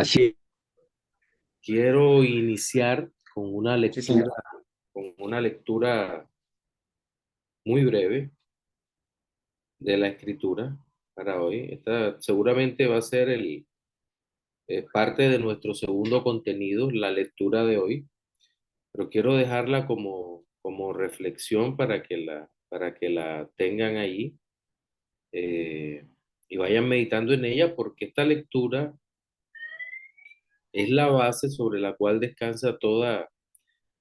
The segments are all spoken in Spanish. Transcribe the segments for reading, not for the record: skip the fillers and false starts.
Así, Quiero iniciar sí, señor. con una lectura muy breve de la escritura para hoy. Esta seguramente va a ser parte de nuestro segundo contenido, la lectura de hoy, pero quiero dejarla como reflexión para que la tengan ahí y vayan meditando en ella, porque esta lectura es la base sobre la cual descansa toda,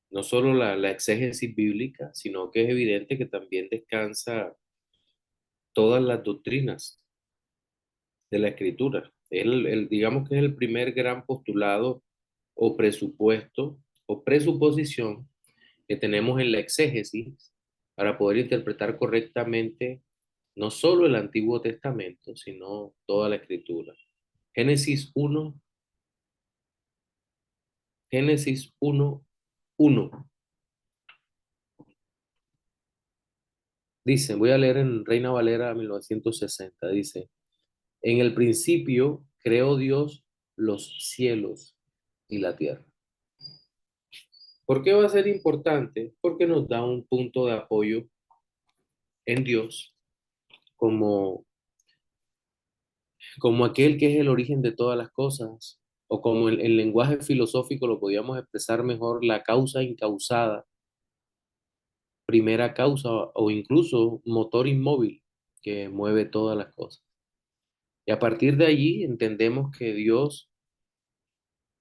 no solo la exégesis bíblica, sino que es evidente que también descansa todas las doctrinas de la escritura. Digamos que es el primer gran postulado o presupuesto o presuposición que tenemos en la exégesis para poder interpretar correctamente no solo el Antiguo Testamento, sino toda la escritura. Génesis uno, Génesis 1:1. Dice, voy a leer en Reina Valera 1960, dice, en el principio creó Dios los cielos y la tierra. ¿Por qué va a ser importante? Porque nos da un punto de apoyo en Dios como, como aquel que es el origen de todas las cosas, o como el lenguaje filosófico lo podíamos expresar mejor, la causa incausada, primera causa o incluso motor inmóvil que mueve todas las cosas. Y a partir de allí entendemos que Dios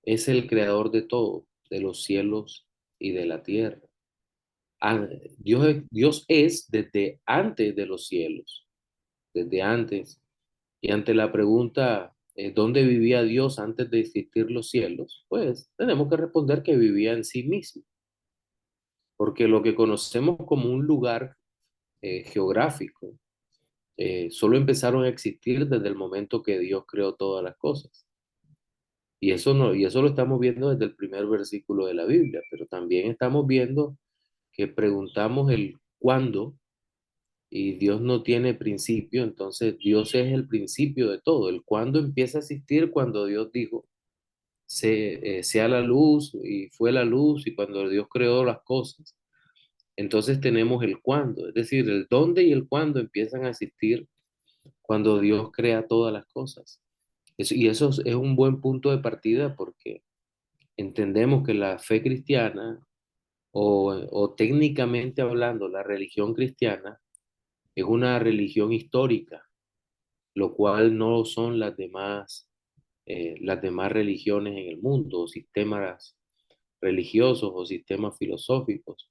es el creador de todo, de los cielos y de la tierra. Ah, Dios es desde antes de los cielos, desde antes. Y ante la pregunta, ¿dónde vivía Dios antes de existir los cielos? Pues tenemos que responder que vivía en sí mismo, porque lo que conocemos como un lugar geográfico, solo empezaron a existir desde el momento que Dios creó todas las cosas. Y eso no, y eso lo estamos viendo desde el primer versículo de la Biblia, pero también estamos viendo que preguntamos el cuándo y Dios no tiene principio, entonces Dios es el principio de todo. El cuándo empieza a existir cuando Dios dijo, sea la luz y fue la luz y cuando Dios creó las cosas. Entonces tenemos el cuándo, es decir, el dónde y el cuándo empiezan a existir cuando Dios crea todas las cosas. Y eso es un buen punto de partida porque entendemos que la fe cristiana o técnicamente hablando, la religión cristiana es una religión histórica, lo cual no son las demás religiones en el mundo, o sistemas religiosos o sistemas filosóficos.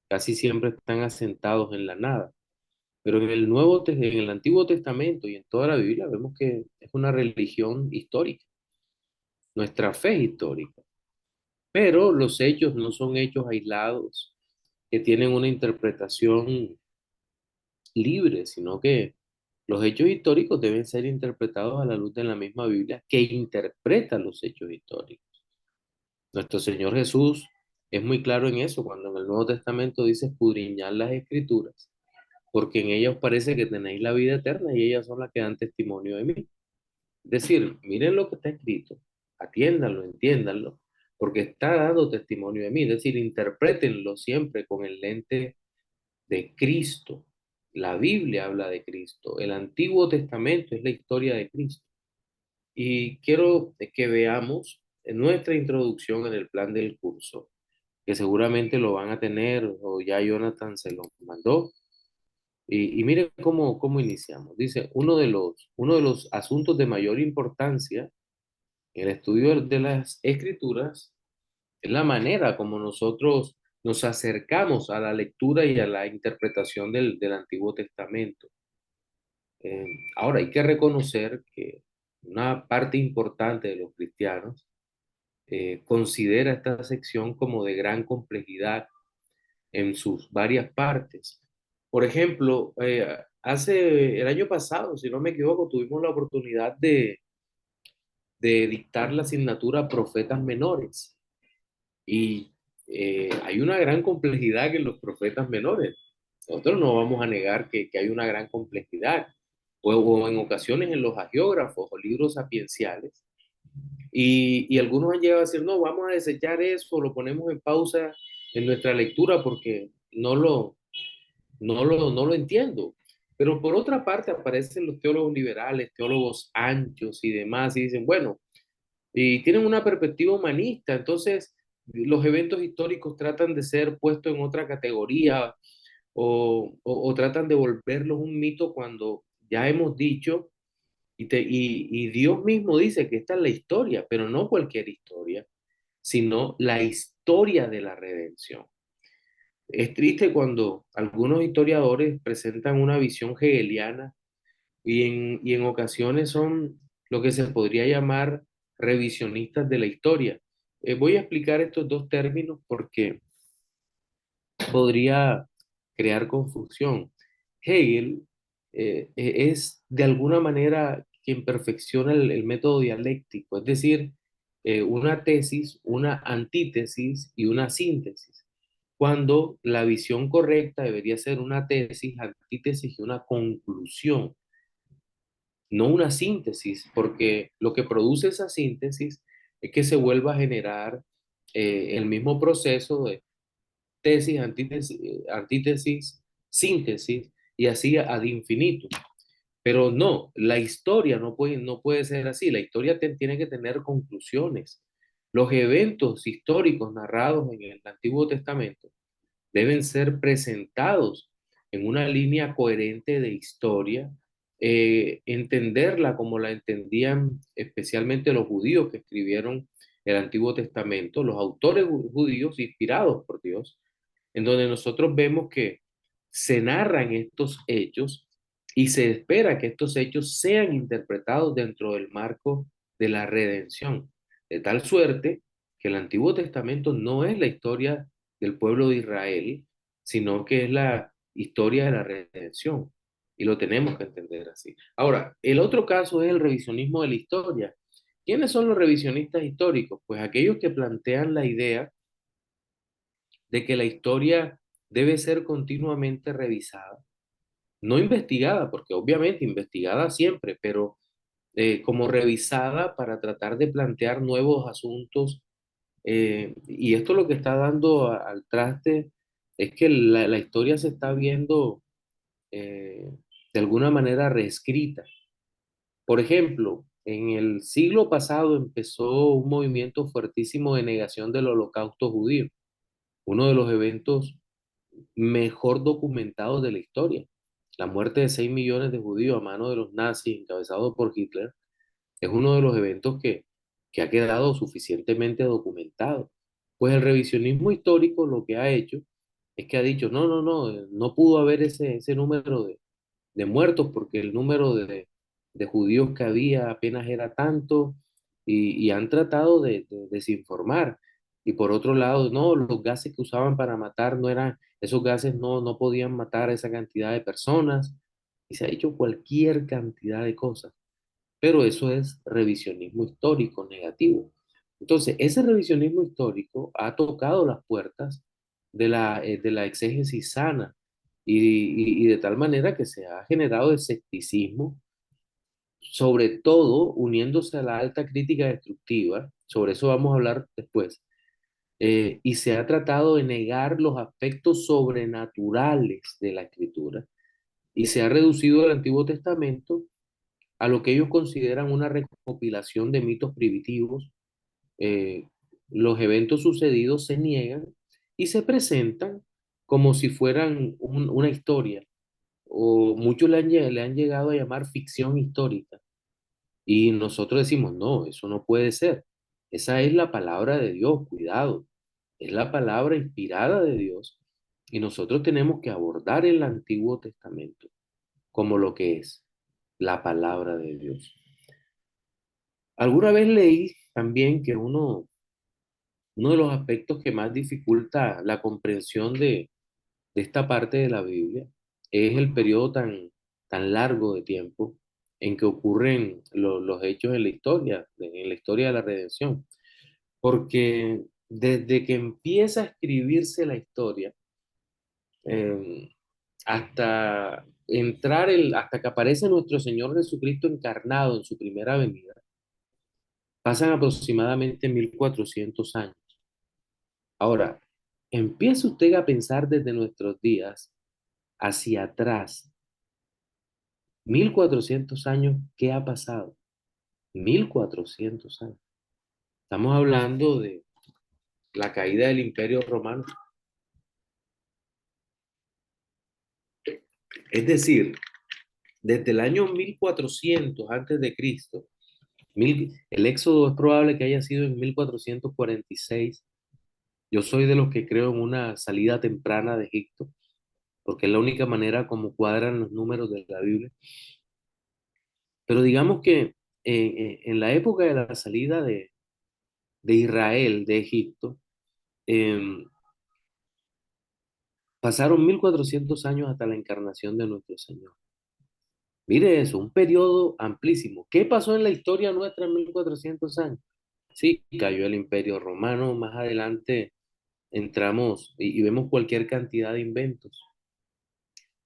Casi siempre están asentados en la nada. Pero en el Antiguo Testamento y en toda la Biblia vemos que es una religión histórica. Nuestra fe es histórica. Pero los hechos no son hechos aislados que tienen una interpretación libre, sino que los hechos históricos deben ser interpretados a la luz de la misma Biblia que interpreta los hechos históricos. Nuestro Señor Jesús es muy claro en eso cuando en el Nuevo Testamento dice escudriñar las Escrituras, porque en ellas parece que tenéis la vida eterna y ellas son las que dan testimonio de mí. Es decir, miren lo que está escrito, atiéndanlo, entiéndanlo, porque está dando testimonio de mí. Es decir, interprétenlo siempre con el lente de Cristo. La Biblia habla de Cristo. El Antiguo Testamento es la historia de Cristo. Y quiero que veamos en nuestra introducción en el plan del curso, que seguramente lo van a tener o ya Jonathan se lo mandó. Y miren cómo iniciamos. Dice, uno de los asuntos de mayor importancia en el estudio de las escrituras es la manera como nosotros nos acercamos a la lectura y a la interpretación del Antiguo Testamento. Ahora, hay que reconocer que una parte importante de los cristianos considera esta sección como de gran complejidad en sus varias partes. Por ejemplo, hace el año pasado, si no me equivoco, tuvimos la oportunidad de dictar la asignatura Profetas Menores. Y hay una gran complejidad en los profetas menores. Nosotros no vamos a negar que hay una gran complejidad. O en ocasiones en los hagiógrafos o libros sapienciales, Y algunos han llegado a decir, no, vamos a desechar eso, lo ponemos en pausa en nuestra lectura porque no lo entiendo. Pero por otra parte aparecen los teólogos liberales, teólogos anchos y demás, y dicen, bueno, y tienen una perspectiva humanista, entonces los eventos históricos tratan de ser puestos en otra categoría o tratan de volverlos un mito cuando ya hemos dicho y Dios mismo dice que esta es la historia, pero no cualquier historia, sino la historia de la redención. Es triste cuando algunos historiadores presentan una visión hegeliana y en ocasiones son lo que se podría llamar revisionistas de la historia. Voy a explicar estos dos términos porque podría crear confusión. Hegel es de alguna manera quien perfecciona el método dialéctico, es decir, una tesis, una antítesis y una síntesis, cuando la visión correcta debería ser una tesis, antítesis y una conclusión, no una síntesis, porque lo que produce esa síntesis es que se vuelva a generar el mismo proceso de tesis, antítesis, síntesis y así ad infinito. Pero no, la historia no puede ser así. La historia tiene que tener conclusiones. Los eventos históricos narrados en el Antiguo Testamento deben ser presentados en una línea coherente de historia, entenderla como la entendían especialmente los judíos que escribieron el Antiguo Testamento, los autores judíos inspirados por Dios, en donde nosotros vemos que se narran estos hechos y se espera que estos hechos sean interpretados dentro del marco de la redención, de tal suerte que el Antiguo Testamento no es la historia del pueblo de Israel, sino que es la historia de la redención. Y lo tenemos que entender así. Ahora, el otro caso es el revisionismo de la historia. ¿Quiénes son los revisionistas históricos? Pues aquellos que plantean la idea de que la historia debe ser continuamente revisada, no investigada, porque obviamente investigada siempre, pero como revisada para tratar de plantear nuevos asuntos. Y esto lo que está dando al traste es que la historia se está viendo eh, de alguna manera reescrita. Por ejemplo, en el siglo pasado empezó un movimiento fuertísimo de negación del holocausto judío, uno de los eventos mejor documentados de la historia. La muerte de 6 millones de judíos a mano de los nazis, encabezados por Hitler, es uno de los eventos que ha quedado suficientemente documentado. Pues el revisionismo histórico lo que ha hecho es que ha dicho, no, no, no, no pudo haber ese número de muertos porque el número de judíos que había apenas era tanto y han tratado de desinformar. Y por otro lado, no, los gases que usaban para matar no eran, esos gases no podían matar a esa cantidad de personas y se ha hecho cualquier cantidad de cosas, pero eso es revisionismo histórico negativo. Entonces, ese revisionismo histórico ha tocado las puertas de la exégesis sana y de tal manera que se ha generado escepticismo, sobre todo uniéndose a la alta crítica destructiva, sobre eso vamos a hablar después, y se ha tratado de negar los aspectos sobrenaturales de la escritura y se ha reducido el Antiguo Testamento a lo que ellos consideran una recopilación de mitos primitivos. eh, los eventos sucedidos se niegan y se presentan como si fueran una historia, o muchos le han llegado a llamar ficción histórica. Y nosotros decimos, no, eso no puede ser. Esa es la palabra de Dios, cuidado. Es la palabra inspirada de Dios. Y nosotros tenemos que abordar el Antiguo Testamento como lo que es la palabra de Dios. Alguna vez leí también que uno de los aspectos que más dificulta la comprensión de esta parte de la Biblia es el periodo tan largo de tiempo en que ocurren los hechos en la historia de la redención. Porque desde que empieza a escribirse la historia, eh, hasta que aparece nuestro Señor Jesucristo encarnado en su primera venida, Pasan aproximadamente 1400 años. Ahora, empiece usted a pensar desde nuestros días hacia atrás. 1400 años, ¿qué ha pasado? 1400 años. Estamos hablando de la caída del Imperio Romano. Es decir, desde el año 1400 antes de Cristo, el éxodo es probable que haya sido en 1446. Yo soy de los que creo en una salida temprana de Egipto, porque es la única manera como cuadran los números de la Biblia. Pero digamos que en la época de la salida de Israel de Egipto, em, pasaron 1400 años hasta la encarnación de nuestro Señor. Mire eso, un periodo amplísimo. ¿Qué pasó en la historia nuestra en 1400 años? Sí, cayó el Imperio Romano, más adelante entramos y vemos cualquier cantidad de inventos,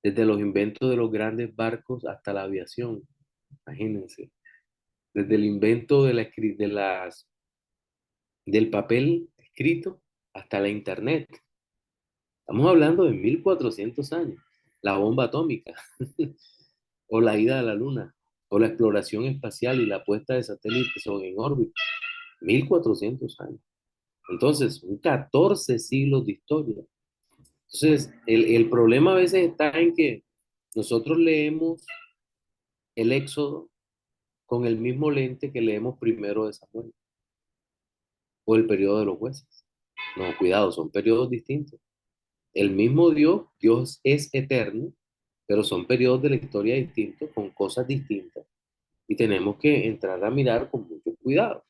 desde los inventos de los grandes barcos hasta la aviación, imagínense, desde el invento del papel escrito hasta la internet. Estamos hablando de 1400 años, la bomba atómica, o la ida a la luna, o la exploración espacial y la puesta de satélites en órbita, 1400 años. Entonces, un 14 siglos de historia. Entonces, el problema a veces está en que nosotros leemos el Éxodo con el mismo lente que leemos primero de Samuel o el periodo de los jueces. No, cuidado, son periodos distintos. El mismo Dios, Dios es eterno, pero son periodos de la historia distintos, con cosas distintas. Y tenemos que entrar a mirar con mucho cuidado.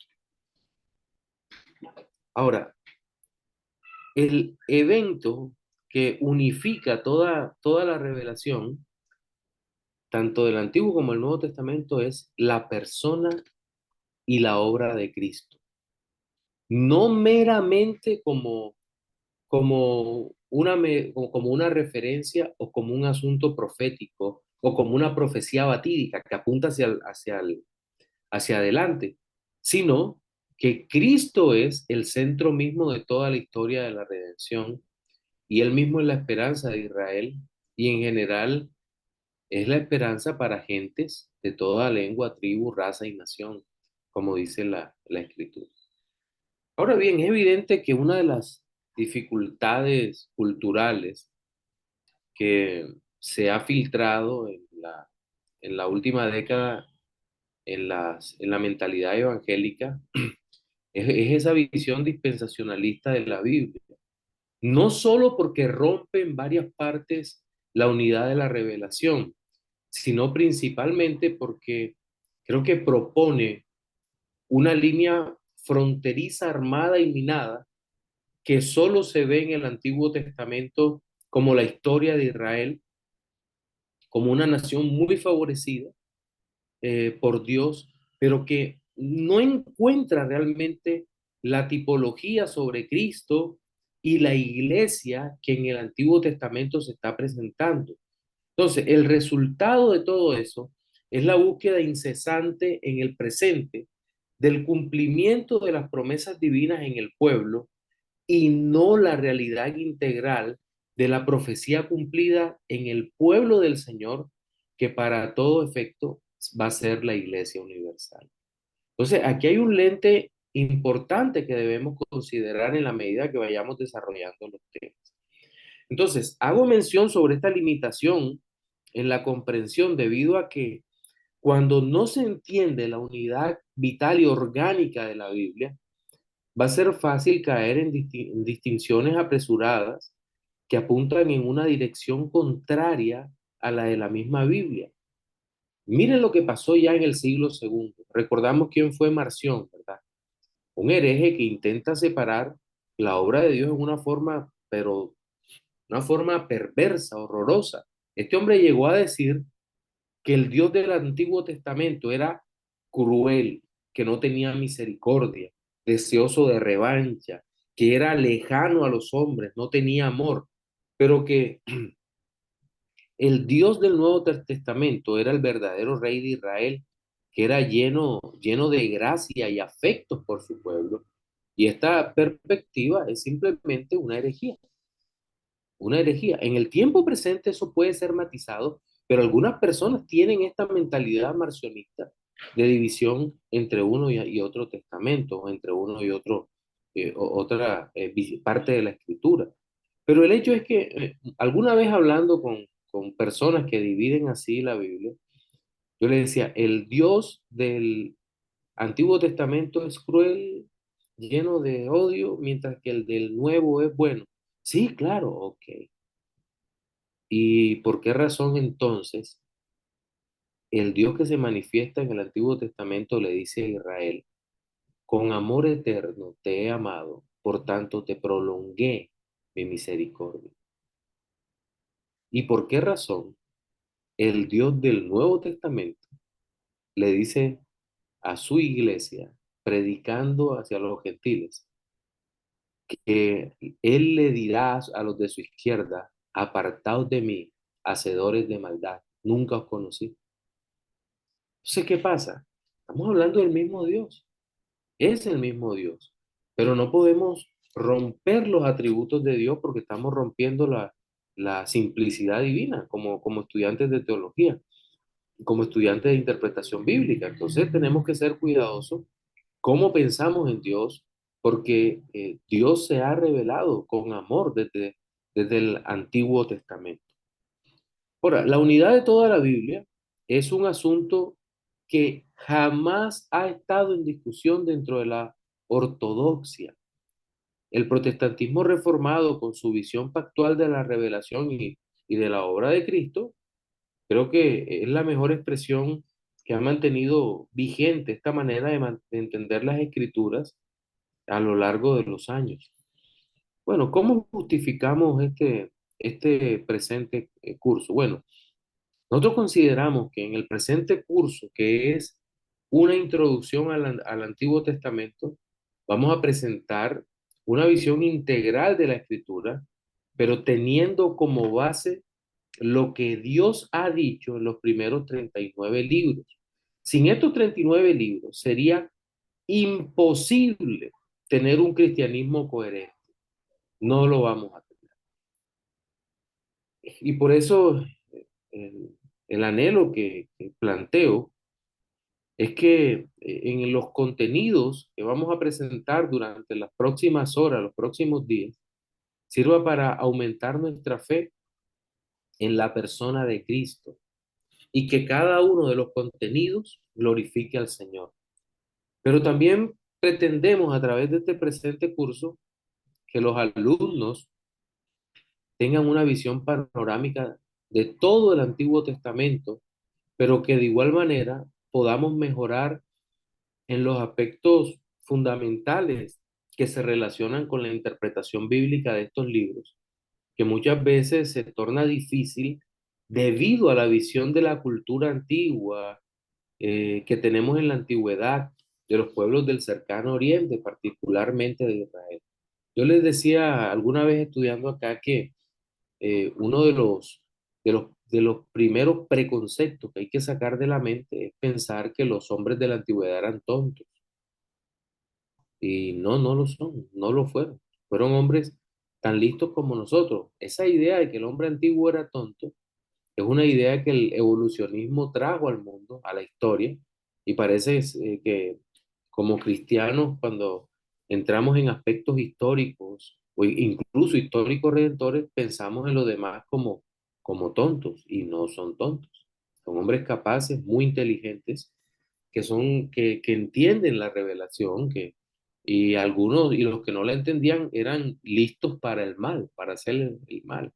Ahora, el evento que unifica toda la revelación, tanto del Antiguo como del Nuevo Testamento, es la persona y la obra de Cristo. No meramente como una referencia o como un asunto profético o como una profecía batídica que apunta hacia adelante, sino que Cristo es el centro mismo de toda la historia de la redención y él mismo es la esperanza de Israel y en general es la esperanza para gentes de toda lengua, tribu, raza y nación, como dice la Escritura. Ahora bien, es evidente que una de las dificultades culturales que se ha filtrado en la última década en la mentalidad evangélica es esa visión dispensacionalista de la Biblia. No solo porque rompe en varias partes la unidad de la revelación, sino principalmente porque creo que propone una línea fronteriza armada y minada que solo se ve en el Antiguo Testamento como la historia de Israel, como una nación muy favorecida por Dios, pero que no encuentra realmente la tipología sobre Cristo y la iglesia que en el Antiguo Testamento se está presentando. Entonces, el resultado de todo eso es la búsqueda incesante en el presente del cumplimiento de las promesas divinas en el pueblo y no la realidad integral de la profecía cumplida en el pueblo del Señor, que para todo efecto va a ser la iglesia universal. Entonces, aquí hay un lente importante que debemos considerar en la medida que vayamos desarrollando los temas. Entonces, hago mención sobre esta limitación en la comprensión debido a que cuando no se entiende la unidad vital y orgánica de la Biblia, va a ser fácil caer en distinciones apresuradas que apuntan en una dirección contraria a la de la misma Biblia. Miren lo que pasó ya en el siglo segundo. Recordamos quién fue Marción, ¿verdad? Un hereje que intenta separar la obra de Dios en una forma, pero una forma perversa, horrorosa. Este hombre llegó a decir que el Dios del Antiguo Testamento era cruel, que no tenía misericordia, deseoso de revancha, que era lejano a los hombres, no tenía amor, pero que el Dios del Nuevo Testamento era el verdadero rey de Israel, que era lleno de gracia y afectos por su pueblo. Y esta perspectiva es simplemente una herejía. En el tiempo presente eso puede ser matizado, pero algunas personas tienen esta mentalidad marcionista de división entre uno y otro testamento, o entre uno y otro, otra parte de la escritura. Pero el hecho es que alguna vez hablando con personas que dividen así la Biblia, yo le decía, el Dios del Antiguo Testamento es cruel, lleno de odio, mientras que el del Nuevo es bueno. Sí, claro, ok. ¿Y por qué razón entonces el Dios que se manifiesta en el Antiguo Testamento le dice a Israel, con amor eterno te he amado, por tanto te prolongué mi misericordia? ¿Y por qué razón el Dios del Nuevo Testamento le dice a su iglesia, predicando hacia los gentiles, que él le dirá a los de su izquierda, apartaos de mí, hacedores de maldad, nunca os conocí? Entonces, ¿qué pasa? Estamos hablando del mismo Dios, es el mismo Dios, pero no podemos romper los atributos de Dios porque estamos rompiendo la simplicidad divina como estudiantes de teología, como estudiantes de interpretación bíblica. Entonces tenemos que ser cuidadosos cómo pensamos en Dios, porque Dios se ha revelado con amor desde el Antiguo Testamento. Ahora, la unidad de toda la Biblia es un asunto que jamás ha estado en discusión dentro de la ortodoxia. El protestantismo reformado, con su visión pactual de la revelación y de la obra de Cristo, creo que es la mejor expresión que ha mantenido vigente esta manera de entender las escrituras a lo largo de los años. Bueno, ¿cómo justificamos este presente curso? Bueno, nosotros consideramos que en el presente curso, que es una introducción al Antiguo Testamento, vamos a presentar una visión integral de la Escritura, pero teniendo como base lo que Dios ha dicho en los primeros 39 libros. Sin estos 39 libros sería imposible tener un cristianismo coherente. No lo vamos a tener. Y por eso el, el anhelo que planteo es que en los contenidos que vamos a presentar durante las próximas horas, los próximos días, sirva para aumentar nuestra fe en la persona de Cristo y que cada uno de los contenidos glorifique al Señor. Pero también pretendemos a través de este presente curso que los alumnos tengan una visión panorámica de todo el Antiguo Testamento, pero que de igual manera podamos mejorar en los aspectos fundamentales que se relacionan con la interpretación bíblica de estos libros, que muchas veces se torna difícil debido a la visión de la cultura antigua que tenemos en la antigüedad de los pueblos del cercano oriente, particularmente de Israel. Yo les decía alguna vez estudiando acá que uno de los primeros preconceptos que hay que sacar de la mente es pensar que los hombres de la antigüedad eran tontos. Y no, no lo son, no lo fueron. Fueron hombres tan listos como nosotros. Esa idea de que el hombre antiguo era tonto es una idea que el evolucionismo trajo al mundo, a la historia, y parece que como cristianos, cuando entramos en aspectos históricos o incluso históricos redentores, pensamos en los demás como tontos, y no son tontos. Son hombres capaces, muy inteligentes, que entienden la revelación, y algunos, y los que no la entendían, eran listos para el mal, para hacer el mal.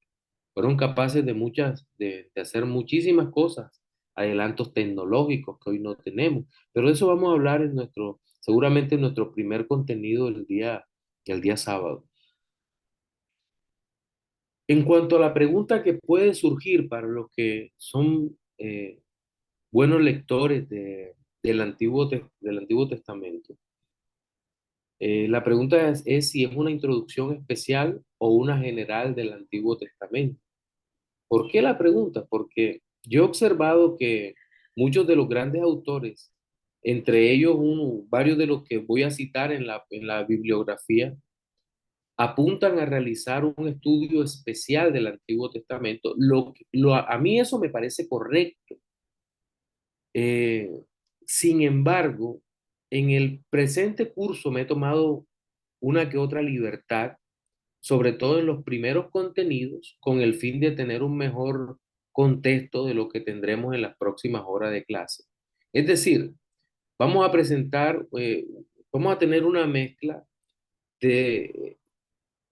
Fueron capaces de hacer muchísimas cosas, adelantos tecnológicos que hoy no tenemos. Pero de eso vamos a hablar seguramente en nuestro primer contenido el día sábado. En cuanto a la pregunta que puede surgir para los que son buenos lectores del Antiguo Testamento, la pregunta es si es una introducción especial o una general del Antiguo Testamento. ¿Por qué la pregunta? Porque yo he observado que muchos de los grandes autores Entre ellos, varios de los que voy a citar en la bibliografía apuntan a realizar un estudio especial del Antiguo Testamento. A mí eso me parece correcto. Eh, Sin embargo, en el presente curso me he tomado una que otra libertad, sobre todo en los primeros contenidos, con el fin de tener un mejor contexto de lo que tendremos en las próximas horas de clase. Es decir, vamos a presentar, vamos a tener una mezcla de,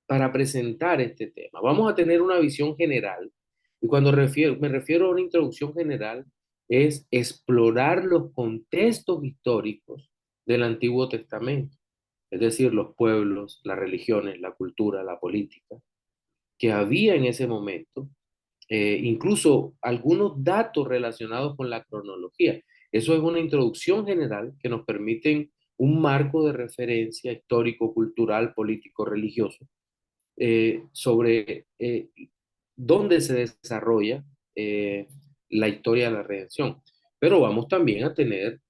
para presentar este tema. Vamos a tener una visión general. Y cuando me refiero a una introducción general, es explorar los contextos históricos del Antiguo Testamento, es decir, los pueblos, las religiones, la cultura, la política, que había en ese momento, incluso algunos datos relacionados con la cronología. Eso es una introducción general que nos permite un marco de referencia histórico, cultural, político, religioso sobre dónde se desarrolla eh, la historia de la redención. Pero vamos también a tener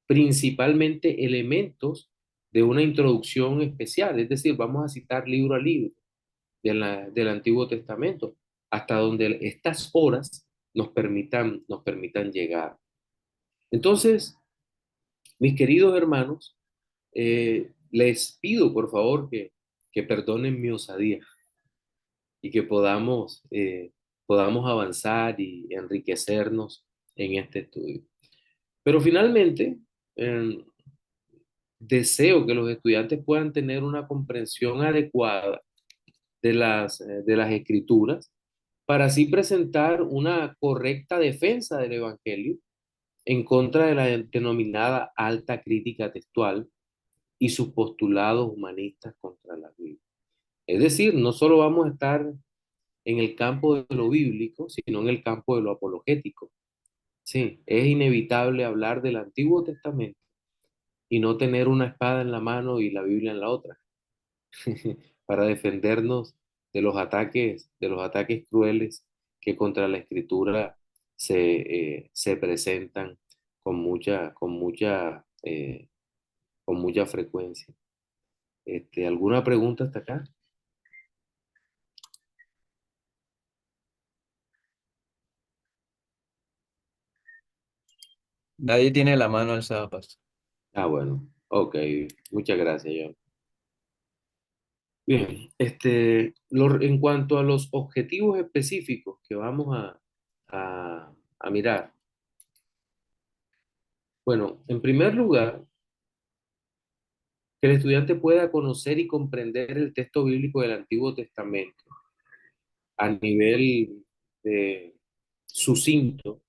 principalmente elementos de una introducción especial, es decir, vamos a citar libro a libro del Antiguo Testamento, hasta donde estas horas nos permitan llegar. Entonces, mis queridos hermanos, les pido por favor que perdonen mi osadía y que podamos avanzar y enriquecernos en este estudio. Pero finalmente, eh, deseo que los estudiantes puedan tener una comprensión adecuada de las escrituras para así presentar una correcta defensa del Evangelio en contra de la denominada alta crítica textual y sus postulados humanistas contra la Biblia. Es decir, no solo vamos a estar en el campo de lo bíblico, sino en el campo de lo apologético. Sí, es inevitable hablar del Antiguo Testamento y no tener una espada en la mano y la Biblia en la otra, para defendernos de los ataques crueles que contra la Escritura se presentan con mucha frecuencia. ¿Alguna pregunta hasta acá? Nadie tiene la mano alzada, pastor. Ah, bueno, ok, muchas gracias, John. Bien, en cuanto a los objetivos específicos que vamos a mirar, bueno, en primer lugar, que el estudiante pueda conocer y comprender el texto bíblico del Antiguo Testamento a nivel sucinto,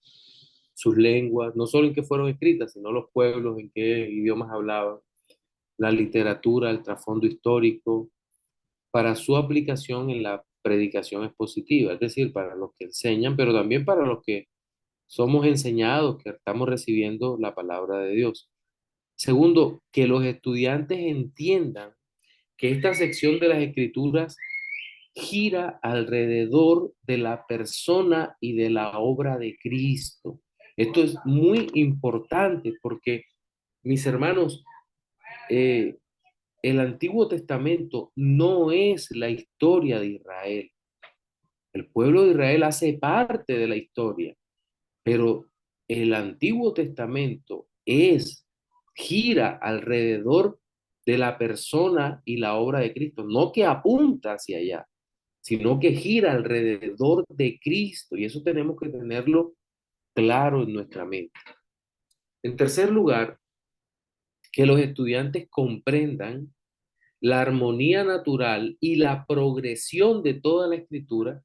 sus lenguas, no solo en qué fueron escritas, sino los pueblos, en qué idiomas hablaban, la literatura, el trasfondo histórico, para su aplicación en la predicación expositiva, es decir, para los que enseñan, pero también para los que somos enseñados, que estamos recibiendo la palabra de Dios. Segundo, que los estudiantes entiendan que esta sección de las escrituras gira alrededor de la persona y de la obra de Cristo. Esto es muy importante porque, mis hermanos, eh, el Antiguo Testamento no es la historia de Israel. El pueblo de Israel hace parte de la historia, pero el Antiguo Testamento gira alrededor de la persona y la obra de Cristo, no que apunta hacia allá, sino que gira alrededor de Cristo, y eso tenemos que tenerlo claro en nuestra mente. En tercer lugar, que los estudiantes comprendan la armonía natural y la progresión de toda la escritura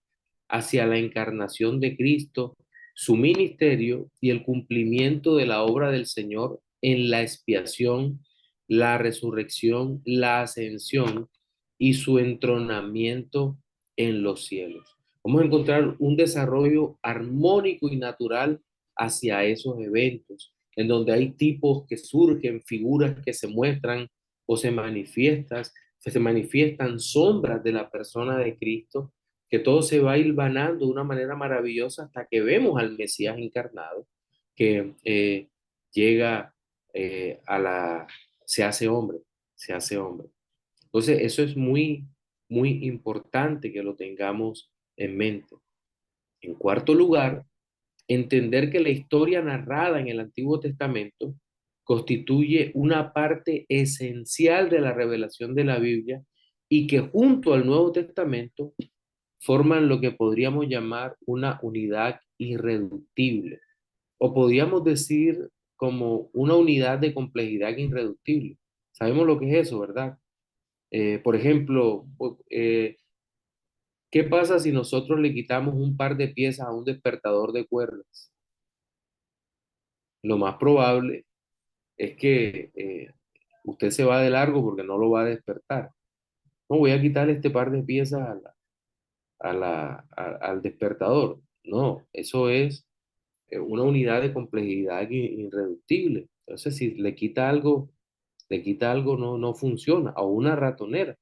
hacia la encarnación de Cristo, su ministerio y el cumplimiento de la obra del Señor en la expiación, la resurrección, la ascensión y su entronamiento en los cielos. Vamos a encontrar un desarrollo armónico y natural hacia esos eventos, en donde hay tipos que surgen, figuras que se muestran o se manifiestan sombras de la persona de Cristo, que todo se va hilvanando de una manera maravillosa hasta que vemos al Mesías encarnado, que llega a la, se hace hombre, se hace hombre. Entonces, eso es muy, muy importante que lo tengamos en mente. En cuarto lugar, entender que la historia narrada en el Antiguo Testamento constituye una parte esencial de la revelación de la Biblia y que junto al Nuevo Testamento forman lo que podríamos llamar una unidad irreductible, o podríamos decir como una unidad de complejidad irreductible. Sabemos lo que es eso, ¿verdad? Por ejemplo, ¿qué pasa si nosotros le quitamos un par de piezas a un despertador de cuerdas? Lo más probable es que usted se va de largo porque no lo va a despertar. No voy a quitarle este par de piezas al despertador. No, eso es una unidad de complejidad irreductible. Entonces, si le quita algo, no, no funciona. O una ratonera,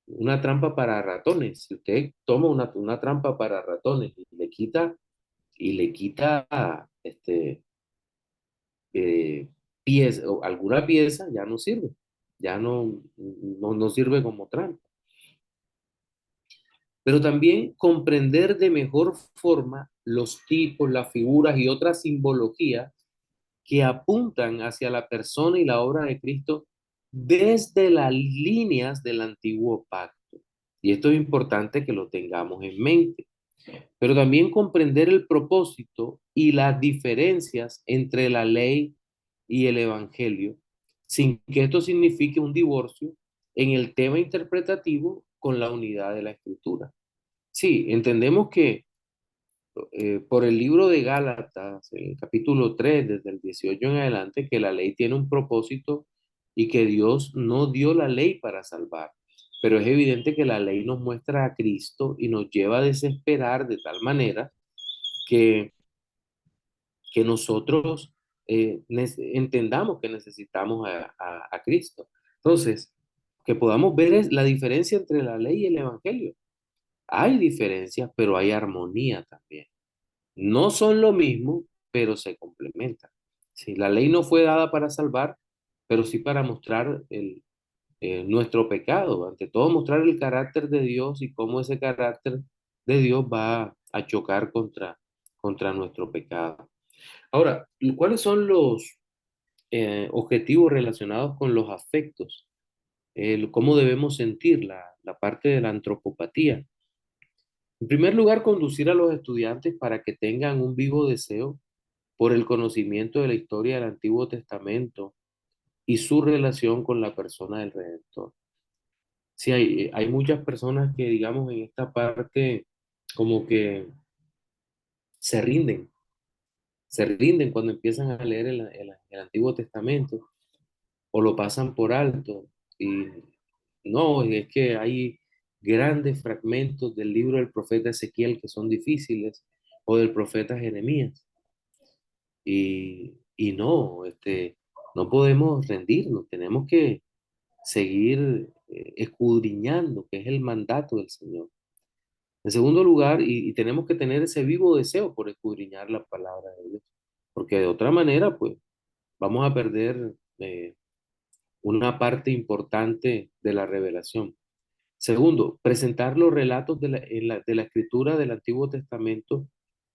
una trampa para ratones. Si usted toma una trampa para ratones y le quita eh, pieza, o alguna pieza, ya no sirve. Ya no, no sirve como trampa. Pero también comprender de mejor forma los tipos, las figuras y otras simbologías que apuntan hacia la persona y la obra de Cristo desde las líneas del antiguo pacto. Y esto es importante que lo tengamos en mente. Pero también comprender el propósito y las diferencias entre la ley y el evangelio, sin que esto signifique un divorcio en el tema interpretativo con la unidad de la escritura. Sí, entendemos que por el libro de Gálatas, el capítulo 3 desde el 18 en adelante, que la ley tiene un propósito y que Dios no dio la ley para salvar. Pero es evidente que la ley nos muestra a Cristo y nos lleva a desesperar de tal manera que, que nosotros entendamos que necesitamos a Cristo. Entonces, que podamos ver es la diferencia entre la ley y el Evangelio. Hay diferencias, pero hay armonía también. No son lo mismo, pero se complementan. Sí, la ley no fue dada para salvar, pero sí para mostrar nuestro pecado. Ante todo, mostrar el carácter de Dios y cómo ese carácter de Dios va a chocar contra nuestro pecado. Ahora, ¿cuáles son los objetivos relacionados con los afectos? ¿Cómo debemos sentir la parte de la antropopatía? En primer lugar, conducir a los estudiantes para que tengan un vivo deseo por el conocimiento de la historia del Antiguo Testamento y su relación con la persona del Redentor. Sí, hay muchas personas que, digamos, en esta parte como que se rinden, se rinden cuando empiezan a leer el Antiguo Testamento o lo pasan por alto. Y no, es que hay grandes fragmentos del libro del profeta Ezequiel que son difíciles o del profeta Jeremías. Y no, no podemos rendirnos, tenemos que seguir escudriñando, que es el mandato del Señor. En segundo lugar, y tenemos que tener ese vivo deseo por escudriñar la palabra de Dios, porque de otra manera, pues, vamos a perder una parte importante de la revelación. Segundo, presentar los relatos de la escritura del Antiguo Testamento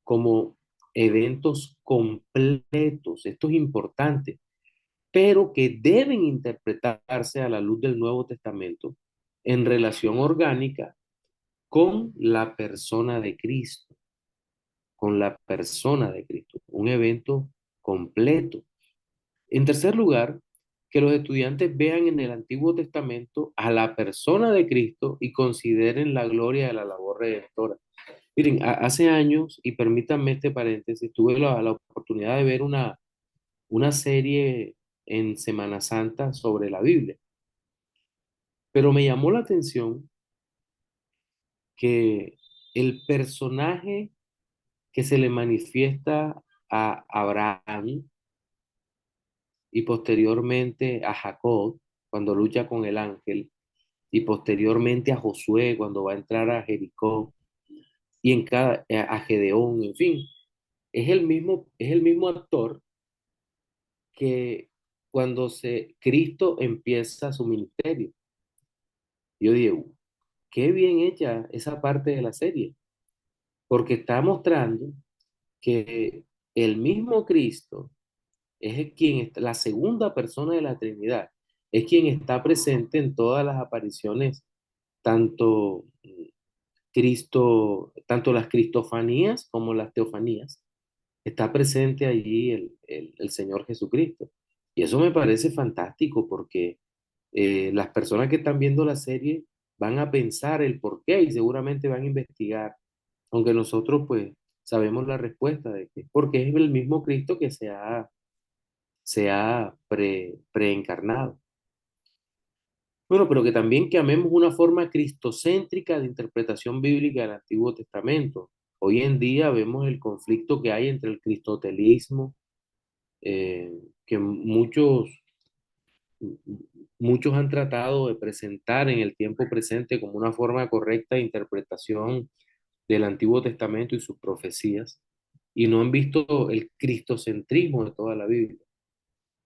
como eventos completos. Esto es importante, pero que deben interpretarse a la luz del Nuevo Testamento en relación orgánica con la persona de Cristo, con la persona de Cristo, un evento completo. En tercer lugar, que los estudiantes vean en el Antiguo Testamento a la persona de Cristo y consideren la gloria de la labor redentora. Miren, hace años, y permítanme este paréntesis, tuve la oportunidad de ver una serie en Semana Santa sobre la Biblia, pero me llamó la atención que el personaje que se le manifiesta a Abraham y posteriormente a Jacob cuando lucha con el ángel y posteriormente a Josué cuando va a entrar a Jericó y a Gedeón, en fin, es el mismo actor que Cristo empieza su ministerio. Yo dije, qué bien hecha esa parte de la serie, porque está mostrando que el mismo Cristo es la segunda persona de la Trinidad, es quien está presente en todas las apariciones, tanto tanto las cristofanías como las teofanías, está presente allí el Señor Jesucristo. Y eso me parece fantástico porque las personas que están viendo la serie van a pensar el por qué y seguramente van a investigar, aunque nosotros pues sabemos la respuesta de que porque es el mismo Cristo que se ha preencarnado. Bueno, pero que también que amemos una forma cristocéntrica de interpretación bíblica del Antiguo Testamento. Hoy en día vemos el conflicto que hay entre el cristotelismo, eh, que muchos han tratado de presentar en el tiempo presente como una forma correcta de interpretación del Antiguo Testamento y sus profecías, y no han visto el cristocentrismo de toda la Biblia.